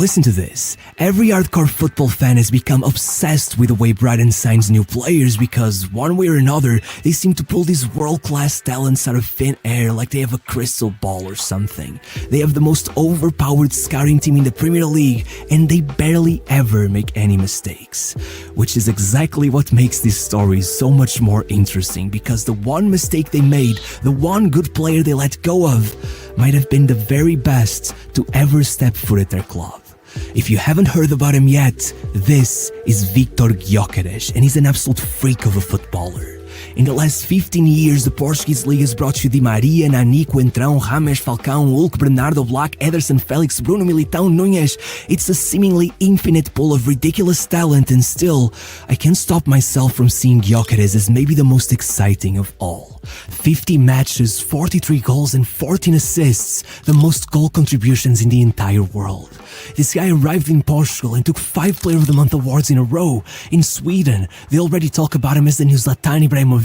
listen to this. Every hardcore football fan has become obsessed with the way Brighton signs new players because, one way or another, they seem to pull these world-class talents out of thin air like they have a crystal ball or something. They have the most overpowered scouting team in the Premier League, and they barely ever make any mistakes. Which is exactly what makes these stories so much more interesting, because the one mistake they made, the one good player they let go of, might have been the very best to ever step foot at their club. If you haven't heard about him yet, this is Gyokeres, and he's an absolute freak of a footballer. In the last 15 years, the Portuguese league has brought you Di Maria, Nani, Coentrão, James, Falcão, Hulk, Bernardo, Black, Ederson, Felix, Bruno, Militão, Núñez. It's a seemingly infinite pool of ridiculous talent, and still, I can't stop myself from seeing Gyokeres as maybe the most exciting of all. 50 matches, 43 goals and 14 assists, the most goal contributions in the entire world. This guy arrived in Portugal and took 5 Player of the Month awards in a row. In Sweden, they already talk about him as the new Zlatan Ibrahimovic.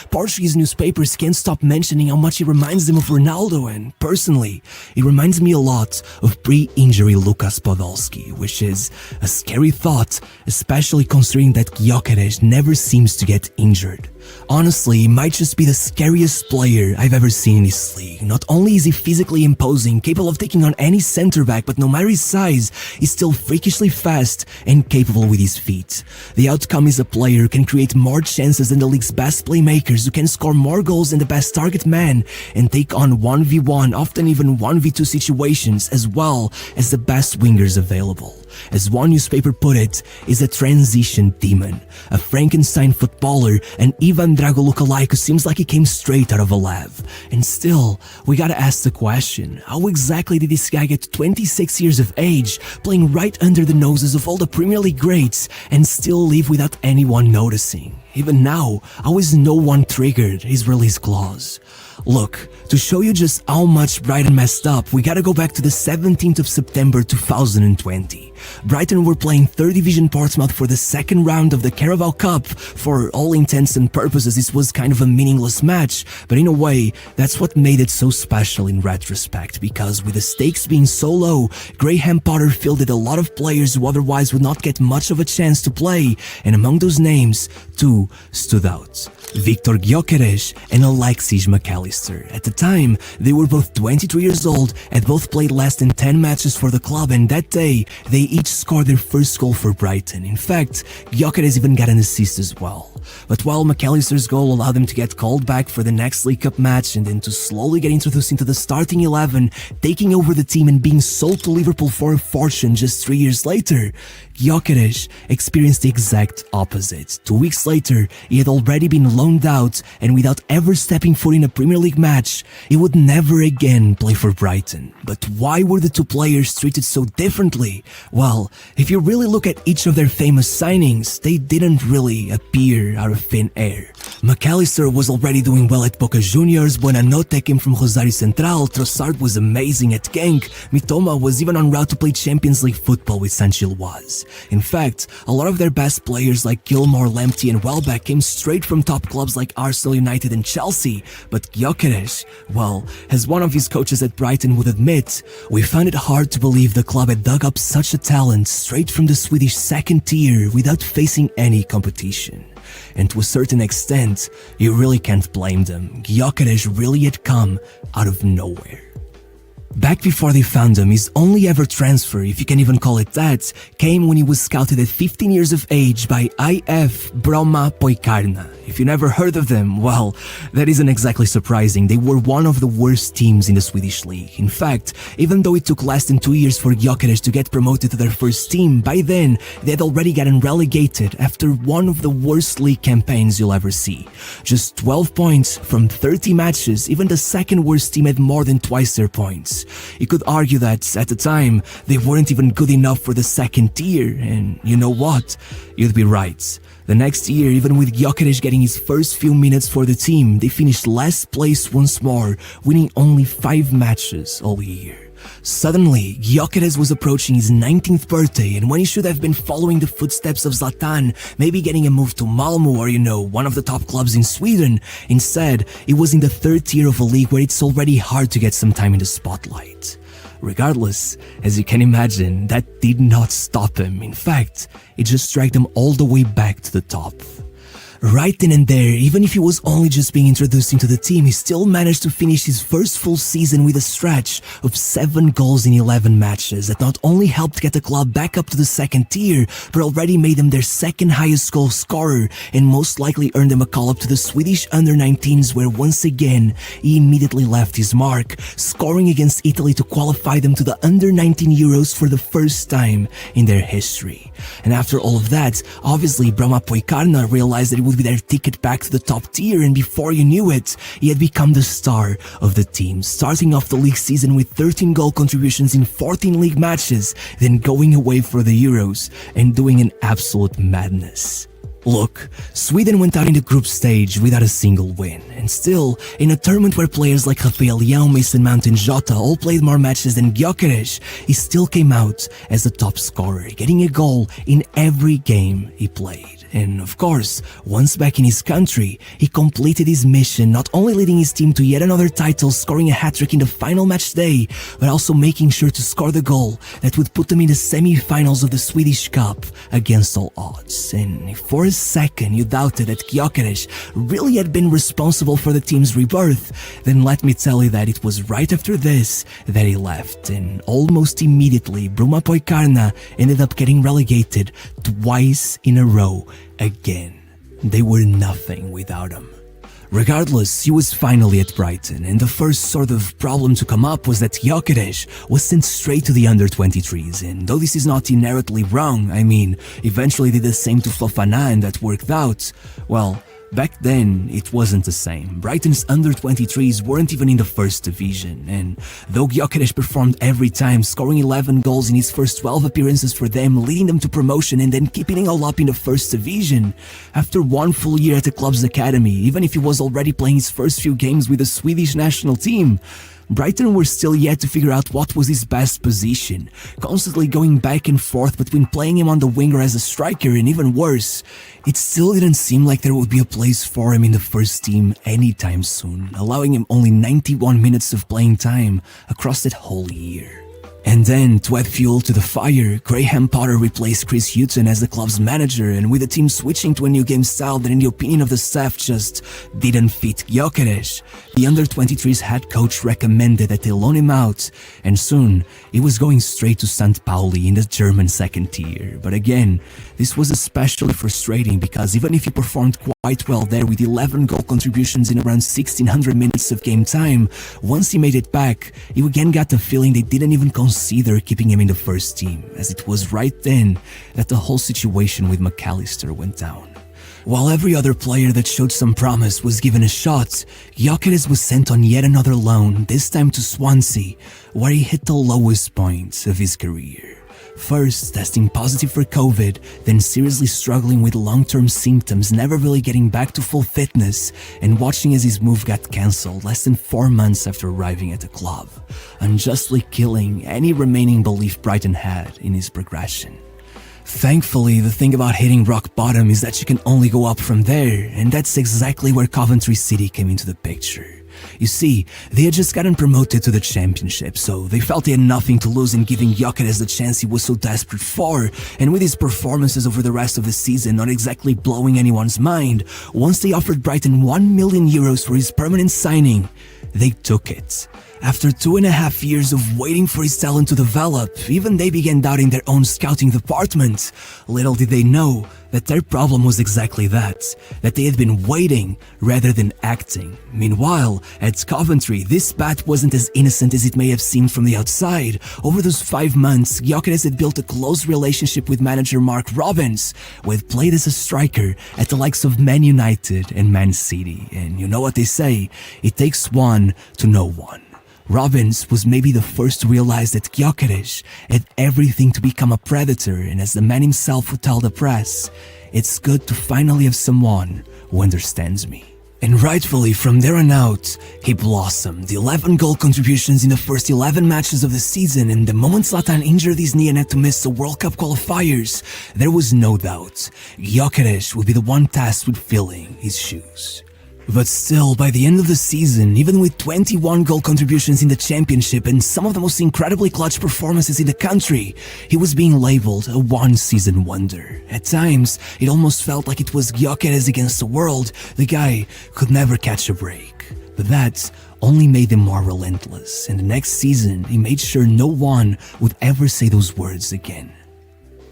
Portuguese newspapers can't stop mentioning how much he reminds them of Ronaldo, and personally, he reminds me a lot of pre-injury Lucas Podolski, which is a scary thought, especially considering that Gyokeres never seems to get injured. Honestly, he might just be the scariest player I've ever seen in this league. Not only is he physically imposing, capable of taking on any centre-back, but no matter his size, he's still freakishly fast and capable with his feet. The outcome is a player who can create more chances than the league's best playmakers, who can score more goals than the best target man, and take on 1v1, often even 1v2 situations, as well as the best wingers available. As one newspaper put it, is a transition demon, a Frankenstein footballer, an Ivan Drago lookalike who seems like he came straight out of a lab. And still, we gotta ask the question, how exactly did this guy get 26 years of age, playing right under the noses of all the Premier League greats, and still leave without anyone noticing? Even now, how is no one triggered his release clause? Look, to show you just how much Brighton messed up, we gotta go back to the 17th of September 2020. Brighton were playing 3rd Division Portsmouth for the second round of the Carabao Cup. For all intents and purposes, this was kind of a meaningless match, but in a way, that's what made it so special in retrospect, because with the stakes being so low, Graham Potter fielded a lot of players who otherwise would not get much of a chance to play, and among those names, 2 stood out: Victor Gyokeres and Alexis McAllister. At the time, they were both 23 years old, had both played less than 10 matches for the club, and that day, they each scored their first goal for Brighton. In fact, Gyokeres even got an assist as well. But while McAllister's goal allowed them to get called back for the next League Cup match and then to slowly get introduced into the starting 11, taking over the team and being sold to Liverpool for a fortune just 3 years later, Gyokeres experienced the exact opposite. 2 weeks later, he had already been loaned out, and without ever stepping foot in a Premier League match, he would never again play for Brighton. But why were the two players treated so differently? Well, if you really look at each of their famous signings, they didn't really appear out of thin air. McAllister was already doing well at Boca Juniors, Buonanotte came from Rosario Central, Trossard was amazing at Genk, Mitoma was even en route to play Champions League football with Saint-Gilloise. In fact, a lot of their best players like Gilmore, Lamptey and Welbeck came straight from top clubs like Arsenal, United and Chelsea, but Gyokeres, well, as one of his coaches at Brighton would admit, we found it hard to believe the club had dug up such a talent straight from the Swedish second tier without facing any competition. And to a certain extent, you really can't blame them. Gyokeres really had come out of nowhere. Back before they found him, his only ever transfer, if you can even call it that, came when he was scouted at 15 years of age by IF Bromma Poikarna. If you never heard of them, well, that isn't exactly surprising. They were one of the worst teams in the Swedish league. In fact, even though it took less than 2 years for Gyokeres to get promoted to their first team, by then, they had already gotten relegated after one of the worst league campaigns you'll ever see. Just 12 points from 30 matches, even the second worst team had more than twice their points. You could argue that, at the time, they weren't even good enough for the second tier, and you know what? You'd be right. The next year, even with Gyokeres getting his first few minutes for the team, they finished last place once more, winning only 5 matches all year. Suddenly, Gyokeres was approaching his 19th birthday, and when he should have been following the footsteps of Zlatan, maybe getting a move to Malmö or, one of the top clubs in Sweden, instead, he was in the 3rd tier of a league where it's already hard to get some time in the spotlight. Regardless, as you can imagine, that did not stop him. In fact, it just dragged him all the way back to the top. Right then and there, even if he was only just being introduced into the team, he still managed to finish his first full season with a stretch of 7 goals in 11 matches that not only helped get the club back up to the second tier, but already made him their second highest goal scorer and most likely earned him a call up to the Swedish under-19s, where once again he immediately left his mark, scoring against Italy to qualify them to the under-19 Euros for the first time in their history. And after all of that, obviously Brahma Poikarna realized that it would be their ticket back to the top tier, and before you knew it, he had become the star of the team, starting off the league season with 13 goal contributions in 14 league matches, then going away for the Euros and doing an absolute madness. Look, Sweden went out in the group stage without a single win, and still, in a tournament where players like Rafael Leão, Mason Mount and Jota all played more matches than Gyokeres, he still came out as the top scorer, getting a goal in every game he played. And of course, once back in his country, he completed his mission, not only leading his team to yet another title, scoring a hat-trick in the final match day, but also making sure to score the goal that would put them in the semi-finals of the Swedish Cup against all odds. And if for a second you doubted that Gyokeres really had been responsible for the team's rebirth, then let me tell you that it was right after this that he left, and almost immediately Brahma Poikarna ended up getting relegated twice in a row again. They were nothing without him. Regardless, he was finally at Brighton, and the first sort of problem to come up was that Gyokeres was sent straight to the under-23s, and though this is not inherently wrong, I mean, eventually did the same to Fofana and that worked out, well, back then, it wasn't the same. Brighton's under-23s weren't even in the first division, and though Gyokeres performed every time, scoring 11 goals in his first 12 appearances for them, leading them to promotion and then keeping it all up in the first division, after one full year at the club's academy, even if he was already playing his first few games with the Swedish national team, Brighton were still yet to figure out what was his best position, constantly going back and forth between playing him on the wing or as a striker, and even worse, it still didn't seem like there would be a place for him in the first team anytime soon, allowing him only 91 minutes of playing time across that whole year. And then, to add fuel to the fire, Graham Potter replaced Chris Hughton as the club's manager, and with the team switching to a new game style that in the opinion of the staff just didn't fit Gyokeres, the under-23's head coach recommended that they loan him out, and soon, he was going straight to St. Pauli in the German second tier. But again, this was especially frustrating because even if he performed quite well there with 11 goal contributions in around 1600 minutes of game time, once he made it back, you again got the feeling they didn't even consider keeping him in the first team, as it was right then that the whole situation with McAllister went down. While every other player that showed some promise was given a shot, Gyokeres was sent on yet another loan, this time to Swansea, where he hit the lowest point of his career. First, testing positive for COVID, then seriously struggling with long-term symptoms, never really getting back to full fitness, and watching as his move got cancelled less than 4 months after arriving at the club, unjustly killing any remaining belief Brighton had in his progression. Thankfully, the thing about hitting rock bottom is that you can only go up from there, and that's exactly where Coventry City came into the picture. You see, they had just gotten promoted to the championship, so they felt they had nothing to lose in giving Gyokeres the chance he was so desperate for, and with his performances over the rest of the season not exactly blowing anyone's mind, once they offered Brighton €1 million for his permanent signing, they took it. After 2.5 years of waiting for his talent to develop, even they began doubting their own scouting department. Little did they know that their problem was exactly that they had been waiting rather than acting. Meanwhile, at Coventry, this bat wasn't as innocent as it may have seemed from the outside. Over those 5 months, Gyokeres had built a close relationship with manager Mark Robbins, who had played as a striker at the likes of Man United and Man City. And you know what they say, it takes one to know one. Robbins was maybe the first to realize that Gyokeres had everything to become a predator, and as the man himself would tell the press, it's good to finally have someone who understands me. And rightfully, from there on out, he blossomed. 11 goal contributions in the first 11 matches of the season, and the moment Zlatan injured his knee and had to miss the World Cup qualifiers, there was no doubt Gyokeres would be the one tasked with filling his shoes. But still, by the end of the season, even with 21 goal contributions in the championship and some of the most incredibly clutch performances in the country, he was being labeled a one-season wonder. At times, it almost felt like it was Gyokeres against the world. The guy could never catch a break. But that only made him more relentless, and the next season, he made sure no one would ever say those words again.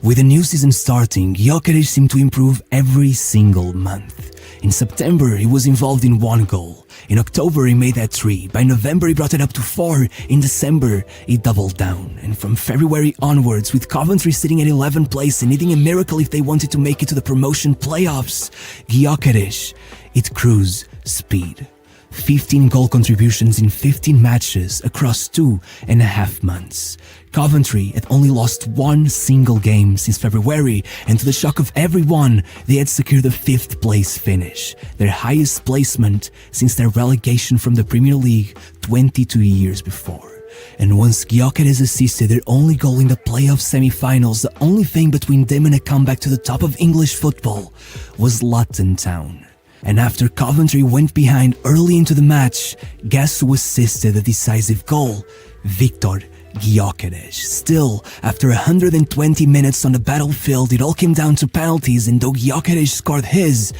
With the new season starting, Gyokeres seemed to improve every single month. In September, he was involved in 1 goal. In October, he made that 3. By November, he brought it up to 4. In December, he doubled down. And from February onwards, with Coventry sitting at 11th place and needing a miracle if they wanted to make it to the promotion playoffs, Gyokeres hit cruise speed. 15 goal contributions in 15 matches across 2.5 months. Coventry had only lost 1 single game since February, and to the shock of everyone, they had secured a 5th place finish, their highest placement since their relegation from the Premier League 22 years before. And once Gyokeres assisted their only goal in the playoff semi-finals, the only thing between them and a comeback to the top of English football was Luton Town. And after Coventry went behind early into the match, guess who assisted the decisive goal? Victor Gyokeres. Still, after 120 minutes on the battlefield, it all came down to penalties, and though Gyokeres scored his,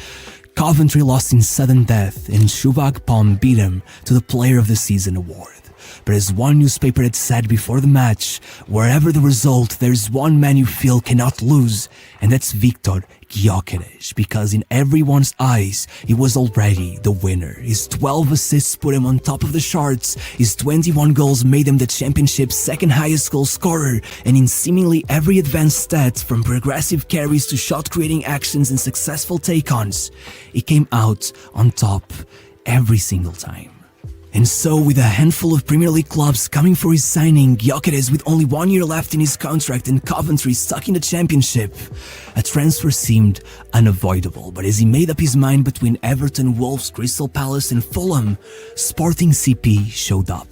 Coventry lost in sudden death, and Shubhak Pom beat him to the Player of the Season award. But as one newspaper had said before the match, wherever the result, there's one man you feel cannot lose, and that's Victor Gyokeres, because in everyone's eyes, he was already the winner. His 12 assists put him on top of the charts, his 21 goals made him the championship's second highest goal scorer, and in seemingly every advanced stat, from progressive carries to shot-creating actions and successful take-ons, he came out on top every single time. And so, with a handful of Premier League clubs coming for his signing, Gyokeres with only 1 year left in his contract and Coventry stuck in the championship, a transfer seemed unavoidable. But as he made up his mind between Everton, Wolves, Crystal Palace and Fulham, Sporting CP showed up,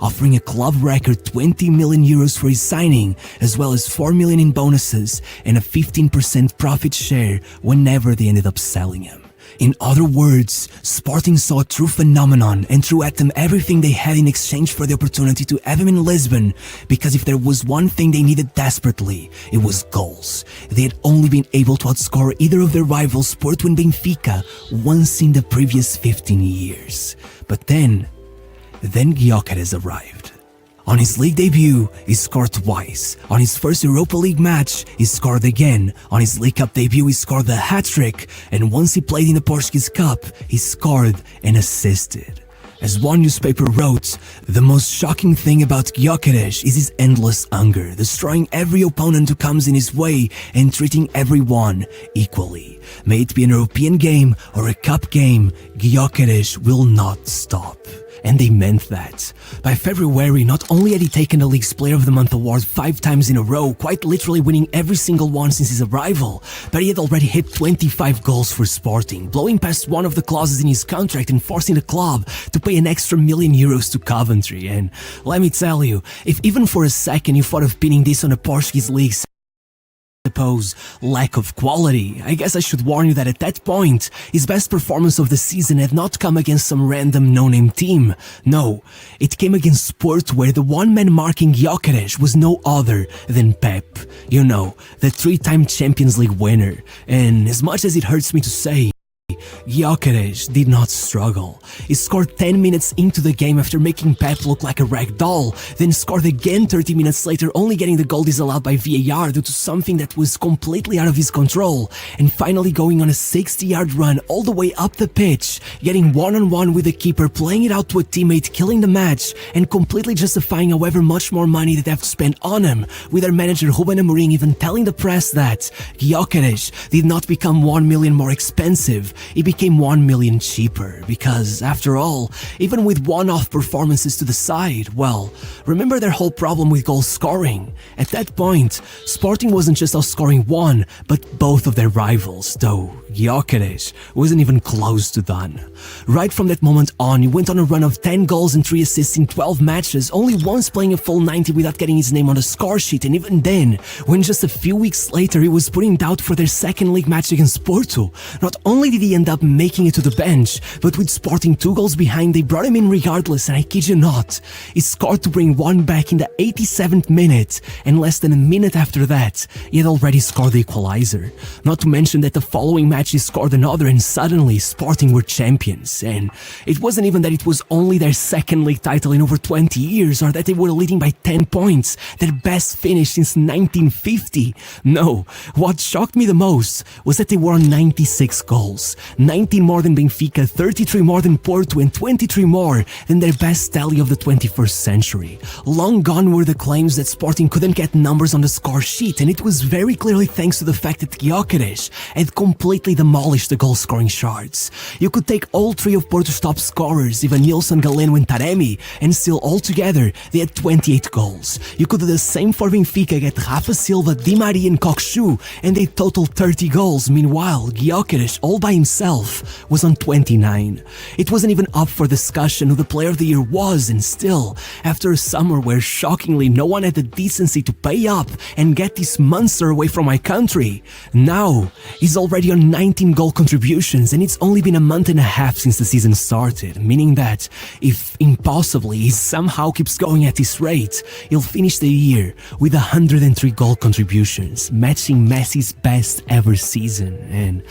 offering a club record 20 million euros for his signing, as well as 4 million in bonuses and a 15% profit share whenever they ended up selling him. In other words, Sporting saw a true phenomenon and threw at them everything they had in exchange for the opportunity to have him in Lisbon, because if there was one thing they needed desperately, it was goals. They had only been able to outscore either of their rivals, Porto and Benfica, once in the previous 15 years. But then Gyokeres arrived. On his league debut, he scored twice. On his first Europa League match, he scored again. On his League Cup debut, he scored the hat-trick. And once he played in the Portuguese Cup, he scored and assisted. As one newspaper wrote, the most shocking thing about Gyokeres is his endless hunger, destroying every opponent who comes in his way and treating everyone equally. May it be an European game or a cup game, Gyokeres will not stop. And they meant that. By February, not only had he taken the League's Player of the Month award 5 times in a row, quite literally winning every single one since his arrival, but he had already hit 25 goals for Sporting, blowing past one of the clauses in his contract and forcing the club to pay an extra €1 million to Coventry. And let me tell you, if even for a second you thought of pinning this on a Portuguese league suppose lack of quality, I guess I should warn you that at that point, his best performance of the season had not come against some random no-name team. No, it came against Porto, where the one-man marking Gyokeres was no other than Pep. You know, the 3-time Champions League winner. And as much as it hurts me to say, Gyokeres did not struggle. He scored 10 minutes into the game after making Pep look like a rag doll, then scored again 30 minutes later, only getting the goal disallowed by VAR due to something that was completely out of his control, and finally going on a 60-yard run all the way up the pitch, getting one-on-one with the keeper, playing it out to a teammate, killing the match, and completely justifying however much more money that they have spent on him, with their manager Ruben Amorim even telling the press that Gyokeres did not become 1 million more expensive, he became 1 million cheaper, because after all, even with one-off performances to the side, well, remember their whole problem with goal scoring. At that point, Sporting wasn't just outscoring one, but both of their rivals, though Gyokeres wasn't even close to done. Right from that moment on, he went on a run of 10 goals and 3 assists in 12 matches, only once playing a full 90 without getting his name on the score sheet, and even then, when just a few weeks later he was put in doubt for their second league match against Porto, not only did he end up up making it to the bench, but with Sporting 2 goals behind, they brought him in regardless, and I kid you not, he scored to bring one back in the 87th minute, and less than a minute after that, he had already scored the equalizer. Not to mention that the following match he scored another, and suddenly Sporting were champions. And it wasn't even that it was only their second league title in over 20 years, or that they were leading by 10 points, their best finish since 1950. No, what shocked me the most was that they were on 96 goals, 19 more than Benfica, 33 more than Porto, and 23 more than their best tally of the 21st century. Long gone were the claims that Sporting couldn't get numbers on the score sheet, and it was very clearly thanks to the fact that Gyokeres had completely demolished the goal-scoring charts. You could take all three of Porto's top scorers, Evanilson, Galeno, and Taremi, and still altogether they had 28 goals. You could do the same for Benfica, get Rafa Silva, Di Maria, and Kokshu, and they totaled 30 goals. Meanwhile, Gyokeres, all by himself, was on 29. It wasn't even up for discussion who the player of the year was, and still, after a summer where shockingly no one had the decency to pay up and get this monster away from my country, now he's already on 19 goal contributions, and it's only been a month and a half since the season started, meaning that if impossibly he somehow keeps going at this rate, he'll finish the year with 103 goal contributions, matching Messi's best ever season. And